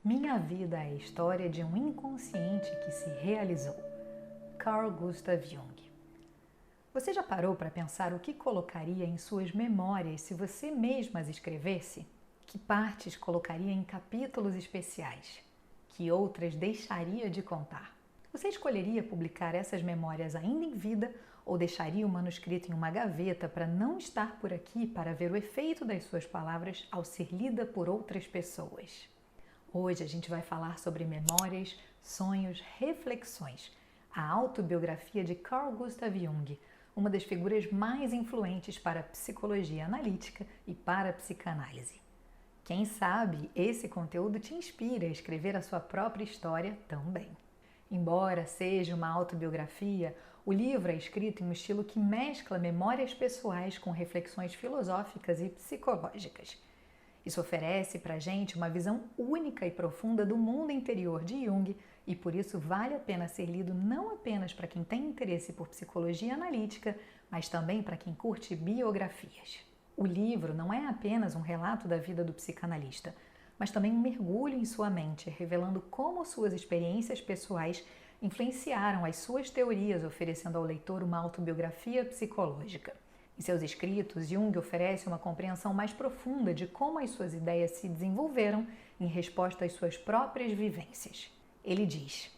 Minha vida é a história de um inconsciente que se realizou. Carl Gustav Jung. Você já parou para pensar o que colocaria em suas memórias se você mesma as escrevesse? Que partes colocaria em capítulos especiais? Que outras deixaria de contar? Você escolheria publicar essas memórias ainda em vida ou deixaria o manuscrito em uma gaveta para não estar por aqui para ver o efeito das suas palavras ao ser lida por outras pessoas? Hoje a gente vai falar sobre memórias, sonhos, reflexões, a autobiografia de Carl Gustav Jung, uma das figuras mais influentes para a psicologia analítica e para a psicanálise. Quem sabe esse conteúdo te inspira a escrever a sua própria história também. Embora seja uma autobiografia, o livro é escrito em um estilo que mescla memórias pessoais com reflexões filosóficas e psicológicas. Isso oferece para a gente uma visão única e profunda do mundo interior de Jung e por isso vale a pena ser lido não apenas para quem tem interesse por psicologia analítica, mas também para quem curte biografias. O livro não é apenas um relato da vida do psicanalista, mas também um mergulho em sua mente, revelando como suas experiências pessoais influenciaram as suas teorias, oferecendo ao leitor uma autobiografia psicológica. Em seus escritos, Jung oferece uma compreensão mais profunda de como as suas ideias se desenvolveram em resposta às suas próprias vivências. Ele diz: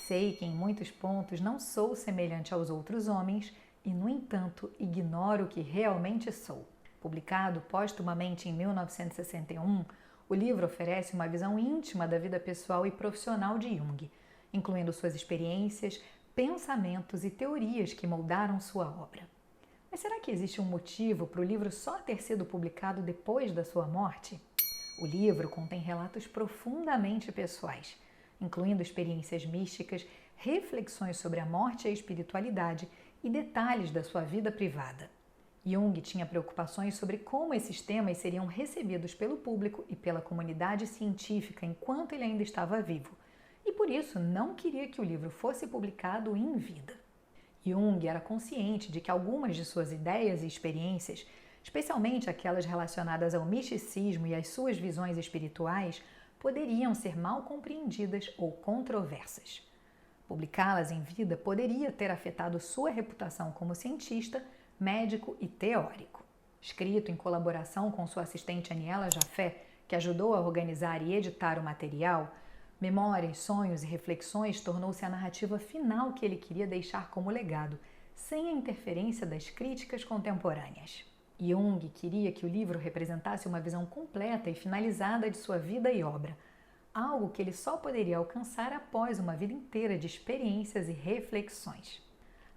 "Sei que em muitos pontos não sou semelhante aos outros homens e, no entanto, ignoro o que realmente sou." Publicado póstumamente em 1961, o livro oferece uma visão íntima da vida pessoal e profissional de Jung, incluindo suas experiências, pensamentos e teorias que moldaram sua obra. Mas será que existe um motivo para o livro só ter sido publicado depois da sua morte? O livro contém relatos profundamente pessoais, incluindo experiências místicas, reflexões sobre a morte e a espiritualidade e detalhes da sua vida privada. Jung tinha preocupações sobre como esses temas seriam recebidos pelo público e pela comunidade científica enquanto ele ainda estava vivo, e por isso não queria que o livro fosse publicado em vida. Jung era consciente de que algumas de suas ideias e experiências, especialmente aquelas relacionadas ao misticismo e às suas visões espirituais, poderiam ser mal compreendidas ou controversas. Publicá-las em vida poderia ter afetado sua reputação como cientista, médico e teórico. Escrito em colaboração com sua assistente Aniela Jafé, que ajudou a organizar e editar o material, Memórias, Sonhos e Reflexões tornou-se a narrativa final que ele queria deixar como legado, sem a interferência das críticas contemporâneas. Jung queria que o livro representasse uma visão completa e finalizada de sua vida e obra, algo que ele só poderia alcançar após uma vida inteira de experiências e reflexões.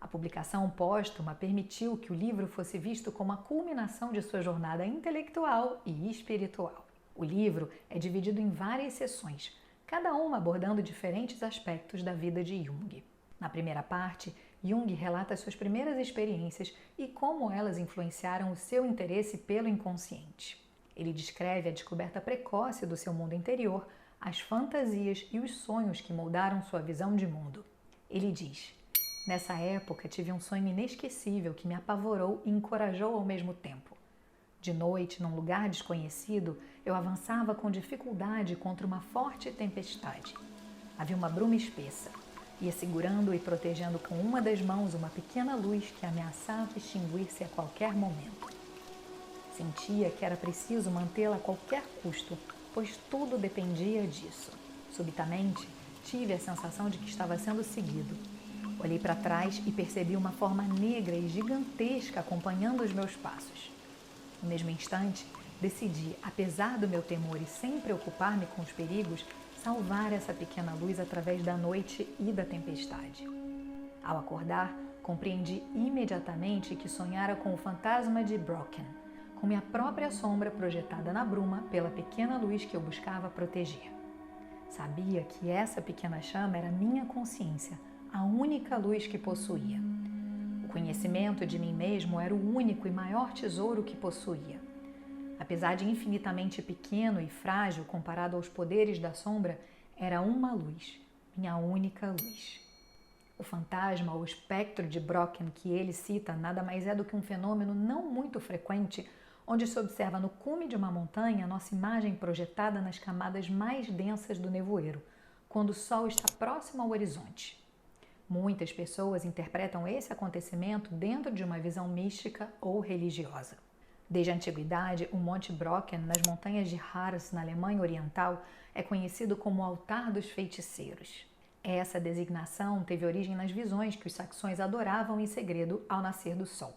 A publicação póstuma permitiu que o livro fosse visto como a culminação de sua jornada intelectual e espiritual. O livro é dividido em várias seções, cada uma abordando diferentes aspectos da vida de Jung. Na primeira parte, Jung relata suas primeiras experiências e como elas influenciaram o seu interesse pelo inconsciente. Ele descreve a descoberta precoce do seu mundo interior, as fantasias e os sonhos que moldaram sua visão de mundo. Ele diz: "Nessa época tive um sonho inesquecível que me apavorou e encorajou ao mesmo tempo. De noite, num lugar desconhecido, eu avançava com dificuldade contra uma forte tempestade. Havia uma bruma espessa. Ia segurando e protegendo com uma das mãos uma pequena luz que ameaçava extinguir-se a qualquer momento. Sentia que era preciso mantê-la a qualquer custo, pois tudo dependia disso. Subitamente, tive a sensação de que estava sendo seguido. Olhei para trás e percebi uma forma negra e gigantesca acompanhando os meus passos. No mesmo instante, decidi, apesar do meu temor e sem preocupar-me com os perigos, salvar essa pequena luz através da noite e da tempestade. Ao acordar, compreendi imediatamente que sonhara com o fantasma de Brocken, com minha própria sombra projetada na bruma pela pequena luz que eu buscava proteger. Sabia que essa pequena chama era minha consciência, a única luz que possuía. O conhecimento de mim mesmo era o único e maior tesouro que possuía. Apesar de infinitamente pequeno e frágil comparado aos poderes da sombra, era uma luz, minha única luz." O fantasma ou espectro de Brocken que ele cita nada mais é do que um fenômeno não muito frequente, onde se observa no cume de uma montanha nossa imagem projetada nas camadas mais densas do nevoeiro, quando o Sol está próximo ao horizonte. Muitas pessoas interpretam esse acontecimento dentro de uma visão mística ou religiosa. Desde a antiguidade, o Monte Brocken, nas montanhas de Harz, na Alemanha Oriental, é conhecido como o Altar dos Feiticeiros. Essa designação teve origem nas visões que os saxões adoravam em segredo ao nascer do sol.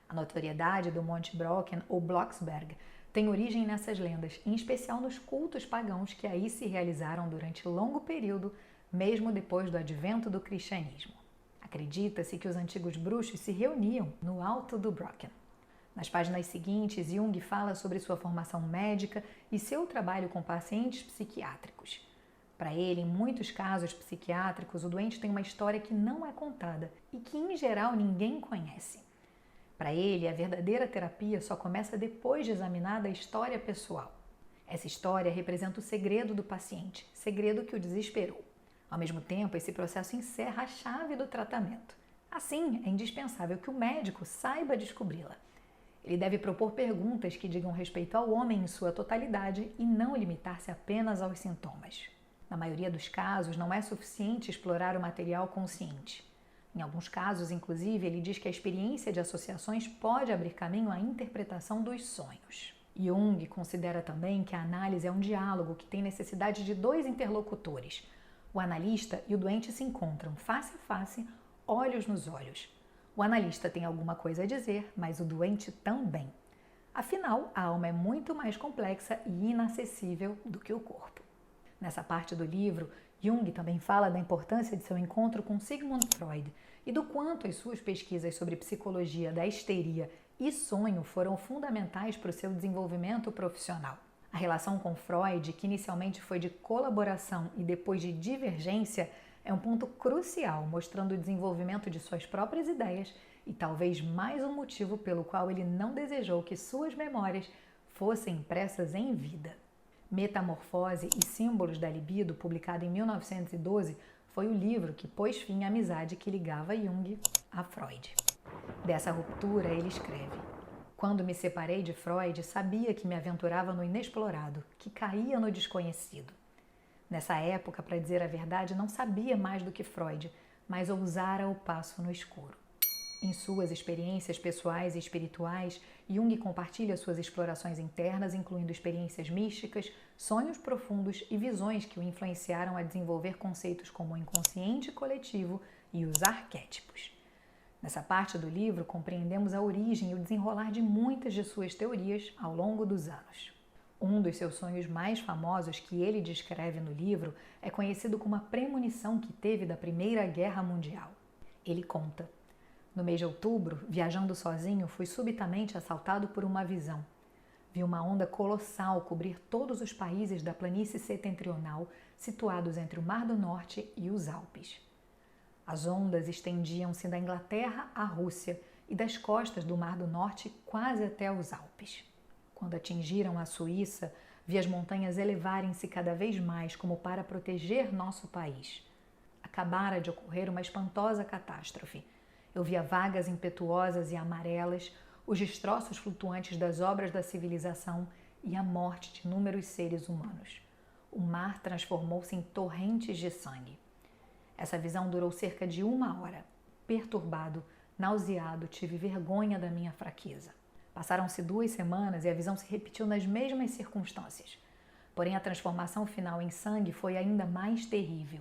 A notoriedade do Monte Brocken, ou Blocksberg, tem origem nessas lendas, em especial nos cultos pagãos que aí se realizaram durante longo período, mesmo depois do advento do cristianismo. Acredita-se que os antigos bruxos se reuniam no alto do Brocken. Nas páginas seguintes, Jung fala sobre sua formação médica e seu trabalho com pacientes psiquiátricos. Para ele, em muitos casos psiquiátricos, o doente tem uma história que não é contada e que, em geral, ninguém conhece. Para ele, a verdadeira terapia só começa depois de examinada a história pessoal. Essa história representa o segredo do paciente, segredo que o desesperou. Ao mesmo tempo, esse processo encerra a chave do tratamento. Assim, é indispensável que o médico saiba descobri-la. Ele deve propor perguntas que digam respeito ao homem em sua totalidade e não limitar-se apenas aos sintomas. Na maioria dos casos, não é suficiente explorar o material consciente. Em alguns casos, inclusive, ele diz que a experiência de associações pode abrir caminho à interpretação dos sonhos. Jung considera também que a análise é um diálogo que tem necessidade de dois interlocutores. O analista e o doente se encontram face a face, olhos nos olhos. O analista tem alguma coisa a dizer, mas o doente também. Afinal, a alma é muito mais complexa e inacessível do que o corpo. Nessa parte do livro, Jung também fala da importância de seu encontro com Sigmund Freud e do quanto as suas pesquisas sobre psicologia da histeria e sonho foram fundamentais para o seu desenvolvimento profissional. A relação com Freud, que inicialmente foi de colaboração e depois de divergência, é um ponto crucial, mostrando o desenvolvimento de suas próprias ideias e talvez mais um motivo pelo qual ele não desejou que suas memórias fossem impressas em vida. Metamorfose e Símbolos da Libido, publicado em 1912, foi o livro que pôs fim à amizade que ligava Jung a Freud. Dessa ruptura, ele escreve: "Quando me separei de Freud, sabia que me aventurava no inexplorado, que caía no desconhecido. Nessa época, para dizer a verdade, não sabia mais do que Freud, mas ousara o passo no escuro." Em suas experiências pessoais e espirituais, Jung compartilha suas explorações internas, incluindo experiências místicas, sonhos profundos e visões que o influenciaram a desenvolver conceitos como o inconsciente coletivo e os arquétipos. Nessa parte do livro, compreendemos a origem e o desenrolar de muitas de suas teorias ao longo dos anos. Um dos seus sonhos mais famosos que ele descreve no livro é conhecido como a premonição que teve da Primeira Guerra Mundial. Ele conta: "No mês de outubro, viajando sozinho, fui subitamente assaltado por uma visão. Vi uma onda colossal cobrir todos os países da planície setentrional, situados entre o Mar do Norte e os Alpes. As ondas estendiam-se da Inglaterra à Rússia e das costas do Mar do Norte quase até os Alpes. Quando atingiram a Suíça, vi as montanhas elevarem-se cada vez mais como para proteger nosso país. Acabara de ocorrer uma espantosa catástrofe. Eu via vagas impetuosas e amarelas, os destroços flutuantes das obras da civilização e a morte de inúmeros seres humanos. O mar transformou-se em torrentes de sangue. Essa visão durou cerca de 1 hora. Perturbado, nauseado, tive vergonha da minha fraqueza. Passaram-se 2 semanas e a visão se repetiu nas mesmas circunstâncias. Porém, a transformação final em sangue foi ainda mais terrível.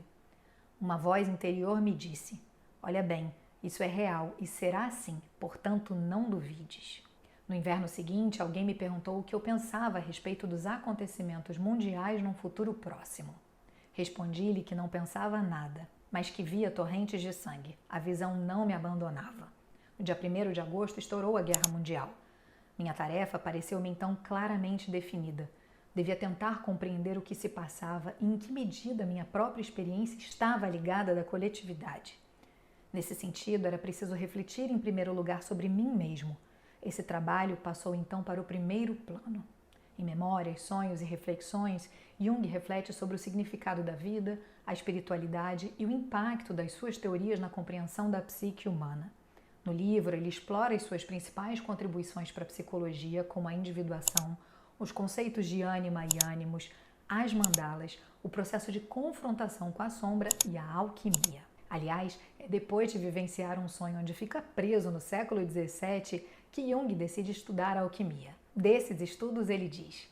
Uma voz interior me disse: 'Olha bem, isso é real e será assim, portanto não duvides.' No inverno seguinte, alguém me perguntou o que eu pensava a respeito dos acontecimentos mundiais num futuro próximo. Respondi-lhe que não pensava nada, mas que via torrentes de sangue. A visão não me abandonava. No dia 1º de agosto estourou a Guerra Mundial. Minha tarefa pareceu-me então claramente definida. Devia tentar compreender o que se passava e em que medida minha própria experiência estava ligada da coletividade. Nesse sentido, era preciso refletir em primeiro lugar sobre mim mesmo. Esse trabalho passou então para o primeiro plano. Em Memórias, Sonhos e Reflexões, Jung reflete sobre o significado da vida, a espiritualidade e o impacto das suas teorias na compreensão da psique humana. No livro, ele explora as suas principais contribuições para a psicologia, como a individuação, os conceitos de ânima e ânimos, as mandalas, o processo de confrontação com a sombra e a alquimia. Aliás, é depois de vivenciar um sonho onde fica preso no século XVII que Jung decide estudar a alquimia. Desses estudos, ele diz: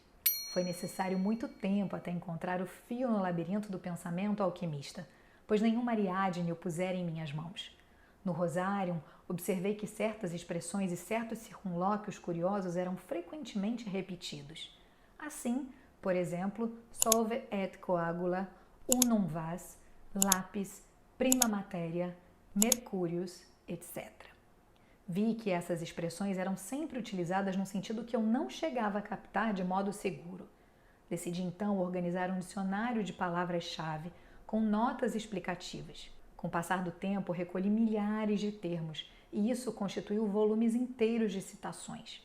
foi necessário muito tempo até encontrar o fio no labirinto do pensamento alquimista, pois nenhuma Ariadne o pusera em minhas mãos. No Rosarium, observei que certas expressões e certos circunlóquios curiosos eram frequentemente repetidos. Assim, por exemplo, solve et coagula, unum vas, lápis, prima matéria, mercúrios, etc. Vi que essas expressões eram sempre utilizadas num sentido que eu não chegava a captar de modo seguro. Decidi então organizar um dicionário de palavras-chave com notas explicativas. Com o passar do tempo, recolhi milhares de termos e isso constituiu volumes inteiros de citações.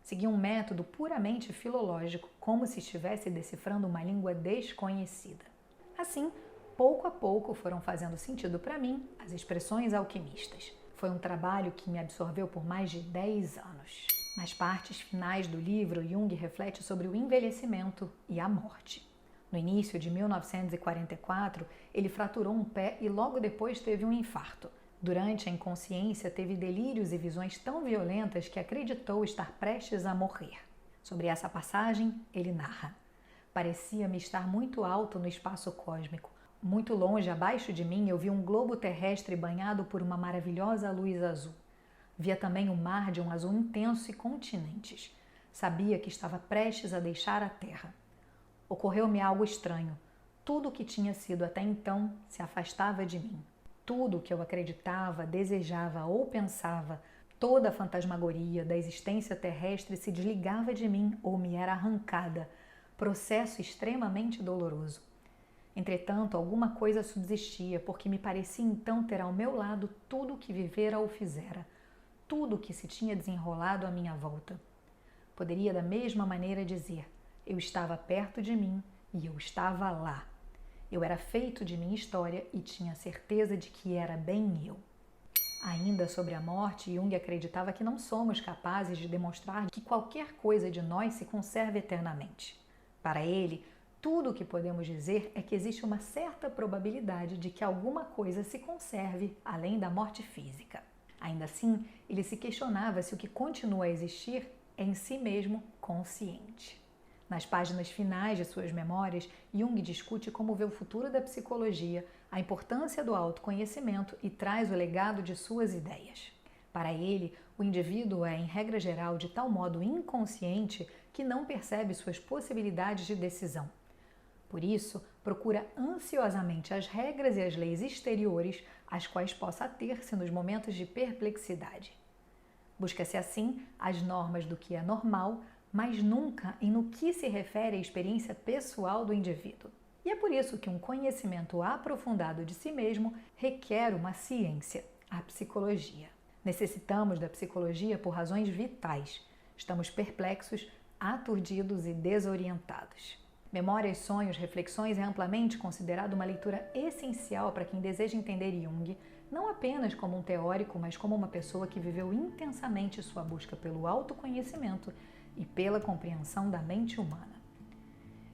Segui um método puramente filológico, como se estivesse decifrando uma língua desconhecida. Assim, pouco a pouco foram fazendo sentido para mim as expressões alquimistas. Foi um trabalho que me absorveu por mais de 10 anos. Nas partes finais do livro, Jung reflete sobre o envelhecimento e a morte. No início de 1944, ele fraturou um pé e logo depois teve um infarto. Durante a inconsciência, teve delírios e visões tão violentas que acreditou estar prestes a morrer. Sobre essa passagem, ele narra: parecia-me estar muito alto no espaço cósmico. Muito longe, abaixo de mim, eu vi um globo terrestre banhado por uma maravilhosa luz azul. Via também o mar de um azul intenso e continentes. Sabia que estava prestes a deixar a terra. Ocorreu-me algo estranho. Tudo o que tinha sido até então se afastava de mim. Tudo o que eu acreditava, desejava ou pensava, toda a fantasmagoria da existência terrestre se desligava de mim ou me era arrancada. Processo extremamente doloroso. Entretanto, alguma coisa subsistia, porque me parecia então ter ao meu lado tudo o que vivera ou fizera, tudo o que se tinha desenrolado à minha volta. Poderia da mesma maneira dizer: eu estava perto de mim e eu estava lá. Eu era feito de minha história e tinha certeza de que era bem eu. Ainda sobre a morte, Jung acreditava que não somos capazes de demonstrar que qualquer coisa de nós se conserve eternamente. Para ele, tudo o que podemos dizer é que existe uma certa probabilidade de que alguma coisa se conserve além da morte física. Ainda assim, ele se questionava se o que continua a existir é em si mesmo consciente. Nas páginas finais de suas memórias, Jung discute como vê o futuro da psicologia, a importância do autoconhecimento e traz o legado de suas ideias. Para ele, o indivíduo é, em regra geral, de tal modo inconsciente que não percebe suas possibilidades de decisão. Por isso, procura ansiosamente as regras e as leis exteriores às quais possa ater-se nos momentos de perplexidade. Busca-se assim as normas do que é normal, mas nunca em no que se refere à experiência pessoal do indivíduo. E é por isso que um conhecimento aprofundado de si mesmo requer uma ciência, a psicologia. Necessitamos da psicologia por razões vitais. Estamos perplexos, aturdidos e desorientados. Memórias, Sonhos, Reflexões é amplamente considerado uma leitura essencial para quem deseja entender Jung, não apenas como um teórico, mas como uma pessoa que viveu intensamente sua busca pelo autoconhecimento e pela compreensão da mente humana.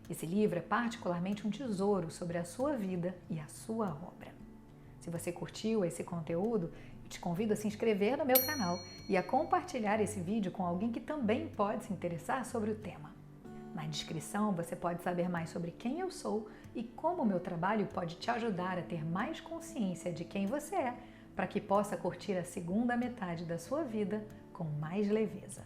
Esse livro é particularmente um tesouro sobre a sua vida e a sua obra. Se você curtiu esse conteúdo, eu te convido a se inscrever no meu canal e a compartilhar esse vídeo com alguém que também pode se interessar sobre o tema. Na descrição você pode saber mais sobre quem eu sou e como o meu trabalho pode te ajudar a ter mais consciência de quem você é, para que possa curtir a segunda metade da sua vida com mais leveza.